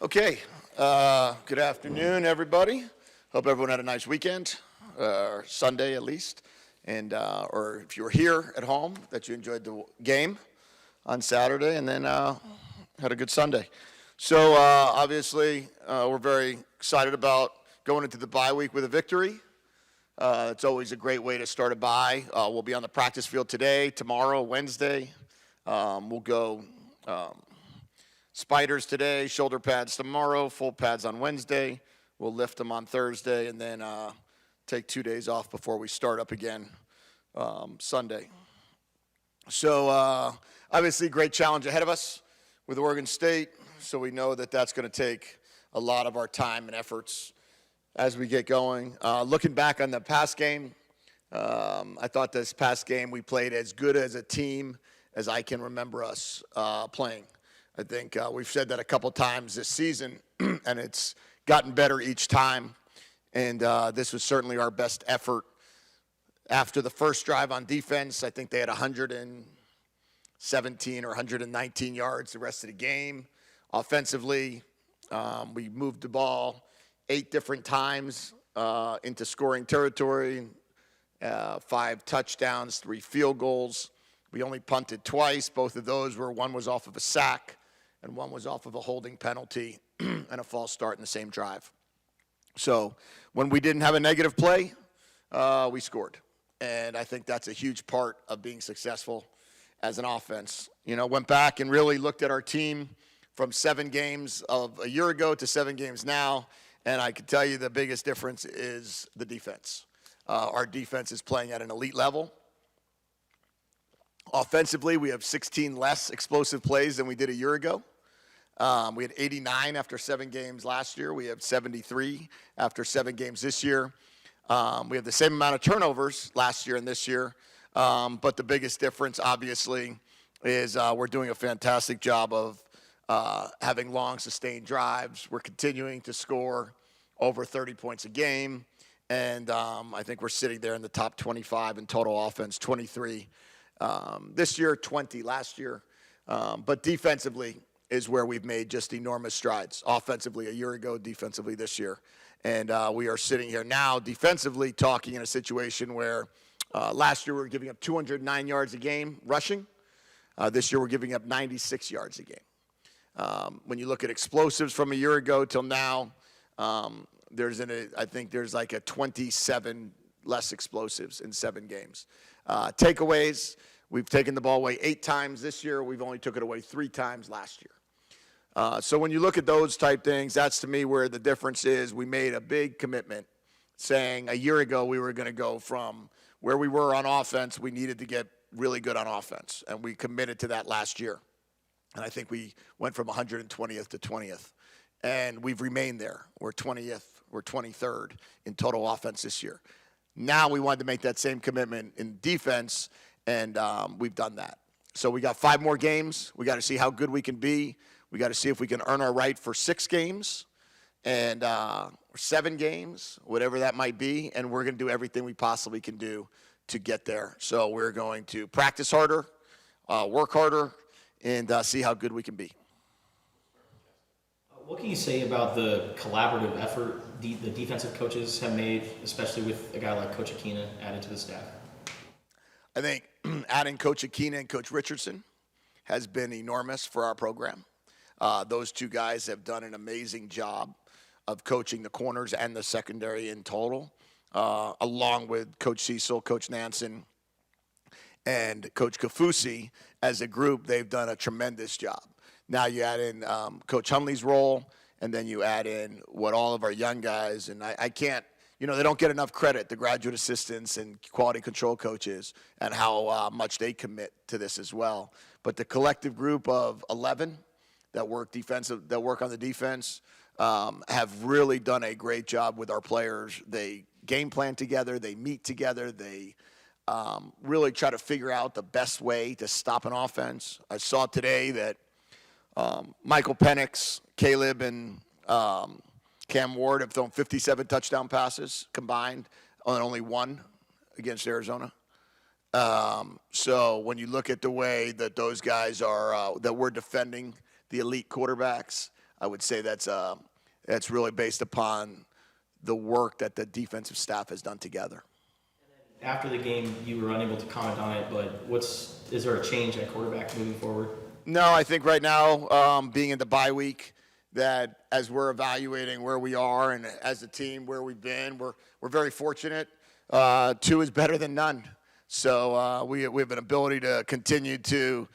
Okay, good afternoon, everybody. Hope everyone had a nice weekend, or Sunday at least, and or if you were here at home, that you enjoyed the game on Saturday, and then had a good Sunday. So obviously, we're very excited about going into the bye week with a victory. It's always a great way to start a bye. We'll be on the practice field today, tomorrow, Wednesday. We'll go spiders today, shoulder pads tomorrow, full pads on Wednesday. We'll lift them on Thursday, and then take 2 days off before we start up again Sunday. So obviously, great challenge ahead of us with Oregon State. So we know that that's going to take a lot of our time and efforts as we get going. Looking back on the past game, I thought this past game we played as good as a team as I can remember us playing. I think we've said that a couple times this season, and it's gotten better each time. And this was certainly our best effort. After the first drive on defense, I think they had 117 or 119 yards the rest of the game. Offensively, we moved the ball 8 different times into scoring territory, 5 touchdowns, 3 field goals. We only punted twice. Both of those one was off of a sack, and one was off of a holding penalty and a false start in the same drive. So when we didn't have a negative play, we scored. And I think that's a huge part of being successful as an offense. You know, went back and really looked at our team from 7 games of a year ago to 7 games now, and I can tell you the biggest difference is the defense. Our defense is playing at an elite level. Offensively, we have 16 less explosive plays than we did a year ago. We had 89 after 7 games last year. We have 73 after 7 games this year. We have the same amount of turnovers last year and this year. But the biggest difference, obviously, is we're doing a fantastic job of having long, sustained drives. We're continuing to score over 30 points a game. And I think we're sitting there in the top 25 in total offense, 23 this year, 20 last year. But defensively is where we've made just enormous strides. Offensively a year ago, defensively this year. And we are sitting here now defensively talking in a situation where last year we were giving up 209 yards a game rushing. This year we're giving up 96 yards a game. When you look at explosives from a year ago till now, I think there's like a 27 less explosives in 7 games. Takeaways, we've taken the ball away 8 times this year. We've only took it away 3 times last year. So when you look at those type things, that's to me where the difference is. We made a big commitment saying a year ago we were going to go from where we were on offense, we needed to get really good on offense, and we committed to that last year. And I think we went from 120th to 20th, and we've remained there. We're 20th, we're 23rd in total offense this year. Now we wanted to make that same commitment in defense, and we've done that. So we got 5 more games. We got to see how good we can be. We got to see if we can earn our right for 6 games and 7 games, whatever that might be, and we're going to do everything we possibly can do to get there. So we're going to practice harder, work harder, and see how good we can be. What can you say about the collaborative effort the defensive coaches have made, especially with a guy like Coach Aquina added to the staff? I think adding Coach Aquina and Coach Richardson has been enormous for our program. Those 2 guys have done an amazing job of coaching the corners and the secondary in total, along with Coach Cecil, Coach Nansen, and Coach Kafusi. As a group, they've done a tremendous job. Now you add in Coach Hunley's role, and then you add in what all of our young guys, and I can't, they don't get enough credit, the graduate assistants and quality control coaches, and how much they commit to this as well. But the collective group of 11 that work on the defense have really done a great job with our players. They game plan together, they meet together, they really try to figure out the best way to stop an offense. I saw today that Michael Penix, Caleb, and Cam Ward have thrown 57 touchdown passes combined on only 1 against Arizona. So when you look at the way that those guys are, that we're defending the elite quarterbacks, I would say that's really based upon the work that the defensive staff has done together. After the game, you were unable to comment on it, but is there a change at quarterback moving forward? No, I think right now, being in the bye week, that as we're evaluating where we are and as a team where we've been, we're very fortunate. 2 is better than none. So we have an ability to continue to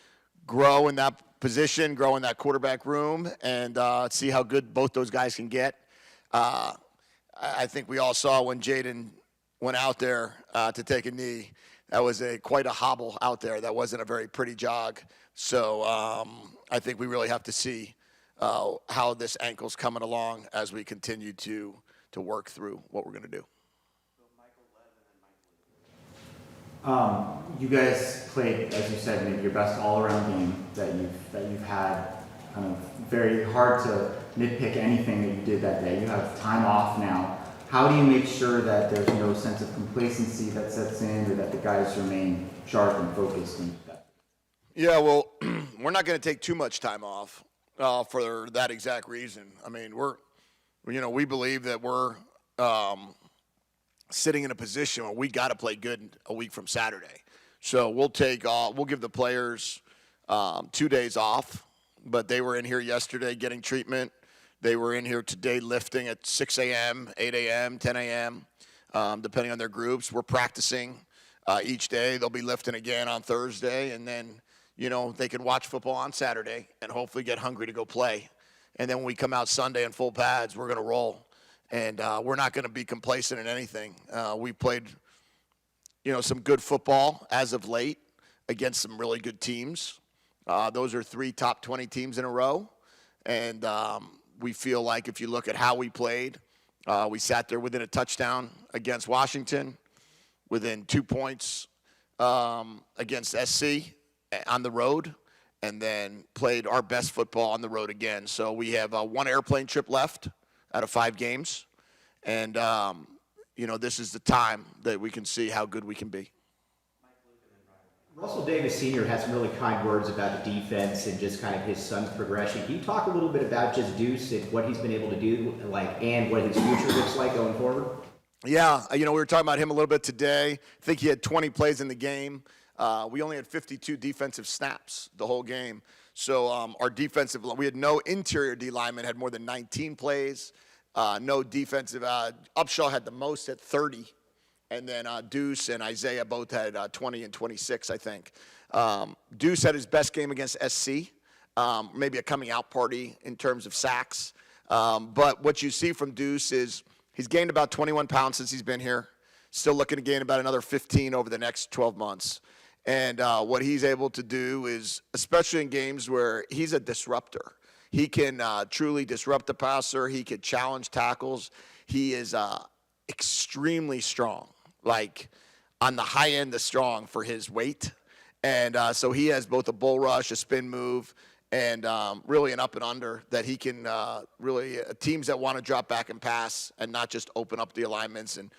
grow in that position, grow in that quarterback room, and see how good both those guys can get. I think we all saw when Jaden went out there to take a knee. That was quite a hobble out there. That wasn't a very pretty jog. So I think we really have to see how this ankle's coming along as we continue to work through what we're going to do. You guys played, as you said, maybe your best all-around game that you've had. Kind of very hard to nitpick anything that you did that day. You have time off now. How do you make sure that there's no sense of complacency that sets in, or that the guys remain sharp and focused? Yeah, well, we're not going to take too much time off for that exact reason. I mean, we believe that we're sitting in a position where we got to play good a week from Saturday. So we'll give the players 2 days off, but they were in here yesterday getting treatment. They were in here today lifting at 6 a.m., 8 a.m., 10 a.m., depending on their groups. We're practicing each day. They'll be lifting again on Thursday, and then, they can watch football on Saturday and hopefully get hungry to go play. And then when we come out Sunday in full pads, we're going to roll. And we're not going to be complacent in anything. We played, some good football as of late against some really good teams. Those are 3 top 20 teams in a row. And we feel like if you look at how we played, we sat there within a touchdown against Washington, within 2 points against SC on the road, and then played our best football on the road again. So we have 1 airplane trip left out of 5 games. And, this is the time that we can see how good we can be. Russell Davis Sr. had some really kind words about the defense and just kind of his son's progression. Can you talk a little bit about just Deuce and what he's been able to do, and what his future looks like going forward? Yeah, we were talking about him a little bit today. I think he had 20 plays in the game. We only had 52 defensive snaps the whole game. So our defensive, we had no interior D lineman had more than 19 plays. No defensive. Upshaw had the most at 30. And then Deuce and Isaiah both had 20 and 26, I think. Deuce had his best game against SC, maybe a coming out party in terms of sacks. But what you see from Deuce is he's gained about 21 pounds since he's been here. Still looking to gain about another 15 over the next 12 months. And what he's able to do is, especially in games where he's a disruptor, he can truly disrupt the passer. He can challenge tackles. He is extremely strong. Like on the high end of strong for his weight. And so he has both a bull rush, a spin move, and really an up and under that he can teams that want to drop back and pass and not just open up the alignments. And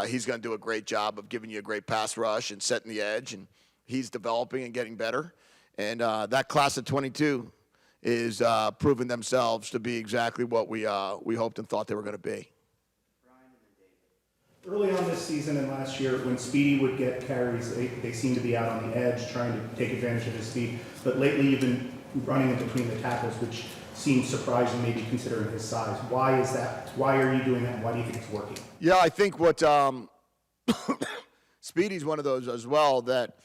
he's going to do a great job of giving you a great pass rush and setting the edge. And he's developing and getting better. And that class of 22 is proving themselves to be exactly what we hoped and thought they were going to be. Early on this season and last year, when Speedy would get carries, they seemed to be out on the edge, trying to take advantage of his speed. But lately, you've been running in between the tackles, which seems surprising, maybe considering his size. Why is that? Why are you doing that? And why do you think it's working? Yeah, I think what Speedy's one of those as well that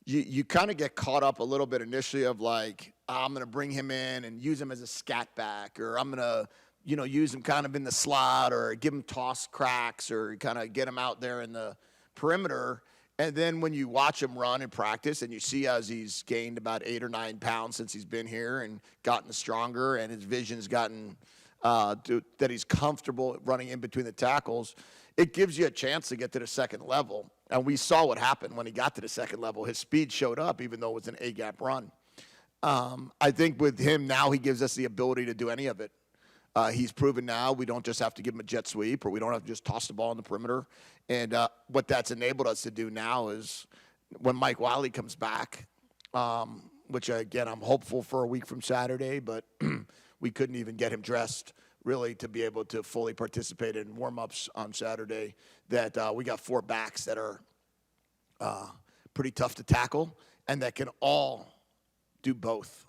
you kind of get caught up a little bit initially of like, I'm going to bring him in and use him as a scat back, or I'm going to use him kind of in the slot, or give him toss cracks, or kind of get him out there in the perimeter. And then when you watch him run in practice and you see as he's gained about 8 or 9 pounds since he's been here and gotten stronger, and his vision's gotten that he's comfortable running in between the tackles, it gives you a chance to get to the second level. And we saw what happened when he got to the second level. His speed showed up even though it was an A-gap run. I think with him now, he gives us the ability to do any of it. He's proven now we don't just have to give him a jet sweep, or we don't have to just toss the ball in the perimeter. And what that's enabled us to do now is when Mike Wiley comes back, which, again, I'm hopeful for a week from Saturday, but we couldn't even get him dressed really to be able to fully participate in warm-ups on Saturday, that we got 4 backs that are pretty tough to tackle and that can all do both.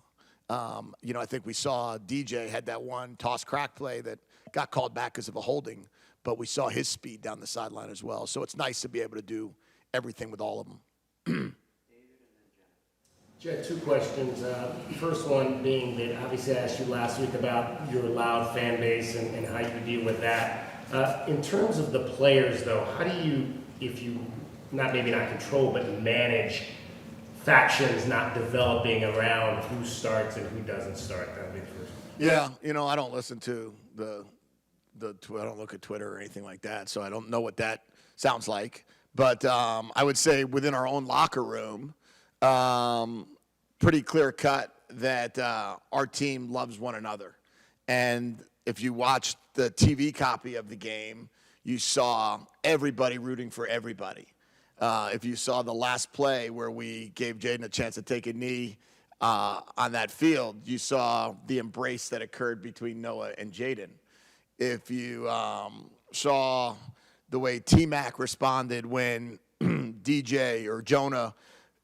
I think we saw DJ had that one toss crack play that got called back because of a holding, but we saw his speed down the sideline as well. So it's nice to be able to do everything with all of them. Jed, 2 questions. First one being that obviously I asked you last week about your loud fan base and how you deal with that. In terms of the players, though, how do you, if you not control, but manage factions not developing around who starts and who doesn't start? That would be the first. Yeah, I don't listen to I don't look at Twitter or anything like that, so I don't know what that sounds like. But I would say within our own locker room, pretty clear cut that our team loves one another. And if you watched the TV copy of the game, you saw everybody rooting for everybody. If you saw the last play where we gave Jaden a chance to take a knee on that field, you saw the embrace that occurred between Noah and Jaden. If you saw the way T-Mac responded when DJ or Jonah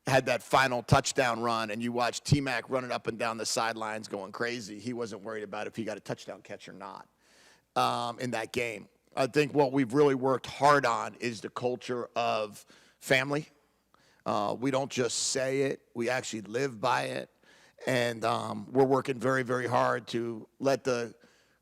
had that final touchdown run, and you watched T-Mac running up and down the sidelines going crazy, he wasn't worried about if he got a touchdown catch or not in that game. I think what we've really worked hard on is the culture of family. We don't just say it, we actually live by it. And we're working very, very hard to let the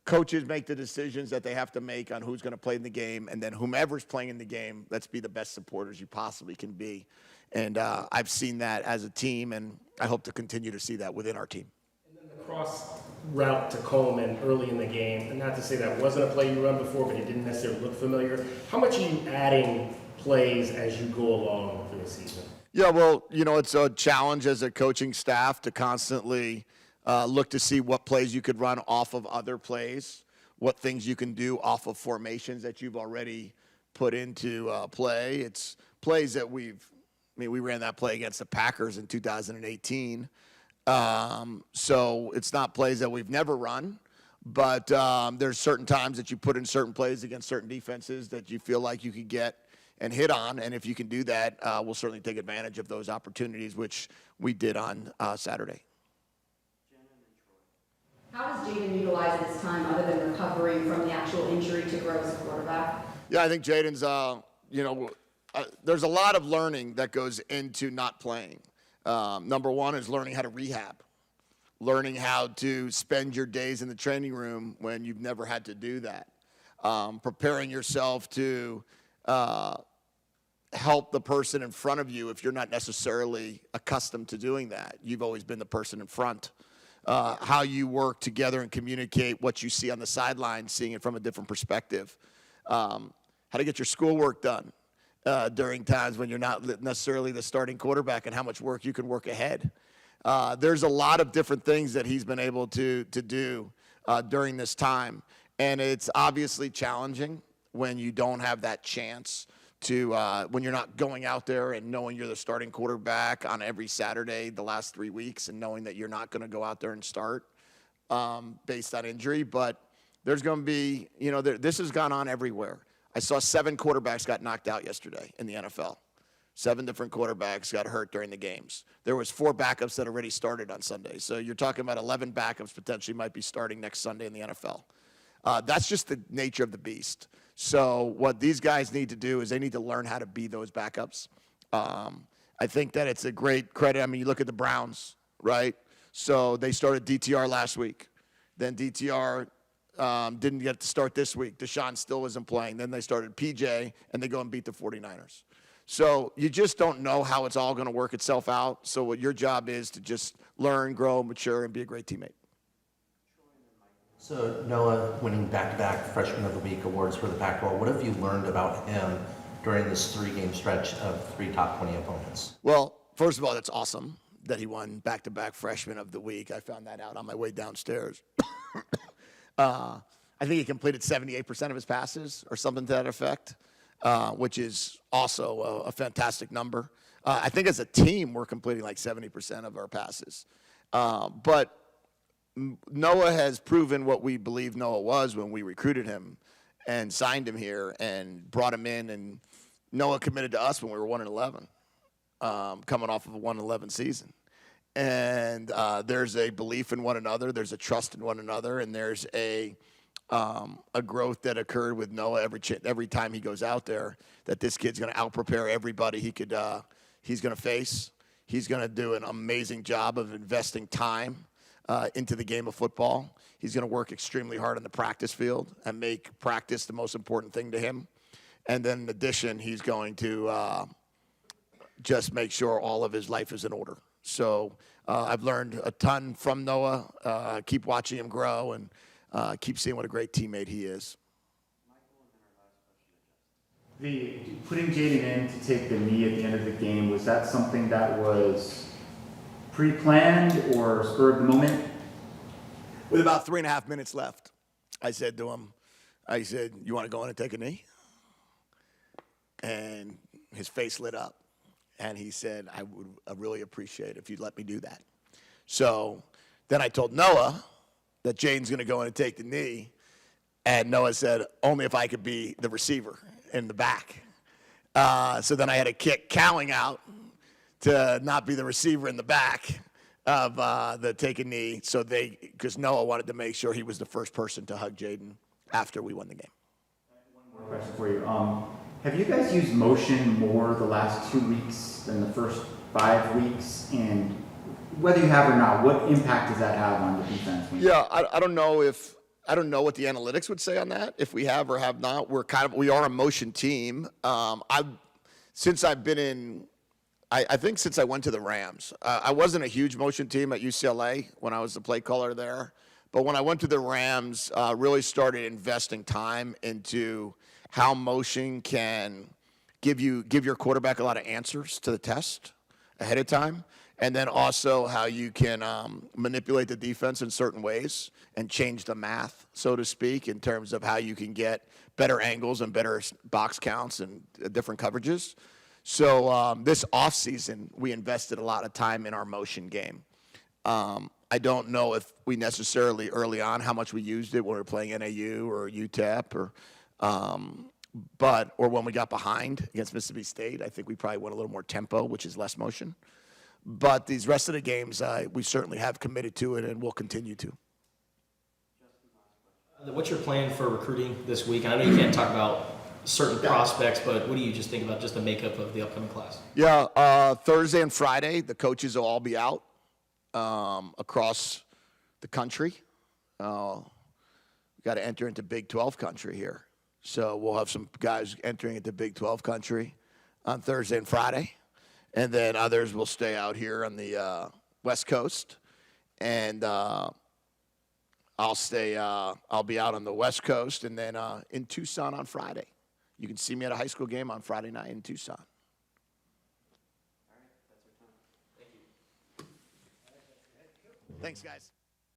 coaches make the decisions that they have to make on who's going to play in the game. And then whomever's playing in the game, let's be the best supporters you possibly can be. And I've seen that as a team, and I hope to continue to see that within our team. And then the cross route to Coleman early in the game, and not to say that wasn't a play you run before, but it didn't necessarily look familiar. How much are you adding plays as you go along through the season? Yeah, well, it's a challenge as a coaching staff to constantly look to see what plays you could run off of other plays, what things you can do off of formations that you've already put into play. It's plays that we ran that play against the Packers in 2018. So it's not plays that we've never run, but there's certain times that you put in certain plays against certain defenses that you feel like you could get and hit on. And if you can do that, we'll certainly take advantage of those opportunities, which we did on Saturday. How does Jaden utilize his time other than recovering from the actual injury to grow as a quarterback? Yeah, I think Jaden's, there's a lot of learning that goes into not playing. Number one is learning how to rehab, learning how to spend your days in the training room when you've never had to do that, preparing yourself to help the person in front of you if you're not necessarily accustomed to doing that. You've always been the person in front. How you work together and communicate what you see on the sideline, seeing it from a different perspective. How to get your schoolwork done during times when you're not necessarily the starting quarterback, and how much work you can work ahead. There's a lot of different things that he's been able to do during this time. And it's obviously challenging when you don't have that chance to, when you're not going out there and knowing you're the starting quarterback on every Saturday the last 3 weeks, and knowing that you're not going to go out there and start based on injury. But there's going to be, this has gone on everywhere. I saw 7 quarterbacks got knocked out yesterday in the NFL. 7 different quarterbacks got hurt during the games. There was 4 backups that already started on Sunday. So you're talking about 11 backups potentially might be starting next Sunday in the NFL. That's just the nature of the beast. So what these guys need to do is they need to learn how to be those backups. I think that it's a great credit. I mean, you look at the Browns, right? So they started DTR last week. Then DTR didn't get to start this week. Deshaun still wasn't playing. Then they started PJ, and they go and beat the 49ers. So you just don't know how it's all going to work itself out. So what your job is to just learn, grow, mature, and be a great teammate. So Noah winning back-to-back Freshman of the Week awards for the Pac-12, what have you learned about him during this 3-game stretch of 3 top 20 opponents? Well, first of all, that's awesome that he won back-to-back Freshman of the Week. I found that out on my way downstairs. I think he completed 78% of his passes or something to that effect, which is also a fantastic number. I think as a team, we're completing like 70% of our passes. But Noah has proven what we believe Noah was when we recruited him and signed him here and brought him in. And Noah committed to us when we were 1-11, coming off of a 1-11 season. And there's a belief in one another, there's a trust in one another, and there's a growth that occurred with Noah every time he goes out there, that this kid's going to out-prepare everybody he's going to face. He's going to do an amazing job of investing time into the game of football. He's going to work extremely hard on the practice field and make practice the most important thing to him. And then in addition, he's going to just make sure all of his life is in order. So I've learned a ton from Noah. Keep watching him grow and keep seeing what a great teammate he is. The putting Jaden in to take the knee at the end of the game, was that something that was pre-planned or spur of the moment? With about 3.5 minutes left, I said to him, you want to go in and take a knee? And his face lit up. And he said, I would really appreciate it if you'd let me do that. So then I told Noah that Jaden's going to go in and take the knee. And Noah said, only if I could be the receiver in the back. So then I had to kick Cowing out to not be the receiver in the back of the take a knee. So because Noah wanted to make sure he was the first person to hug Jaden after we won the game. One more question for you. Have you guys used motion more the last 2 weeks than the first 5 weeks? And whether you have or not, what impact does that have on the defense? Yeah, I don't know what the analytics would say on that, if we have or have not. We are a motion team. Since I went to the Rams, I wasn't a huge motion team at UCLA when I was the play caller there. But when I went to the Rams, really started investing time into how motion can give your quarterback a lot of answers to the test ahead of time. And then also how you can manipulate the defense in certain ways and change the math, so to speak, in terms of how you can get better angles and better box counts and different coverages. So this offseason, we invested a lot of time in our motion game. I don't know if we necessarily early on how much we used it when we were playing NAU or UTEP or when we got behind against Mississippi State. I think we probably went a little more tempo, which is less motion. But these rest of the games, we certainly have committed to it and will continue to. What's your plan for recruiting this week? And I know you can't talk about certain prospects, but what do you just think about just the makeup of the upcoming class? Yeah, Thursday and Friday, the coaches will all be out across the country. We got to enter into Big 12 country here. So we'll have some guys entering into Big 12 country on Thursday and Friday. And then others will stay out here on the West Coast. And I'll be out on the West Coast and then in Tucson on Friday. You can see me at a high school game on Friday night in Tucson. All right, that's our time. Thank you. Thanks, guys.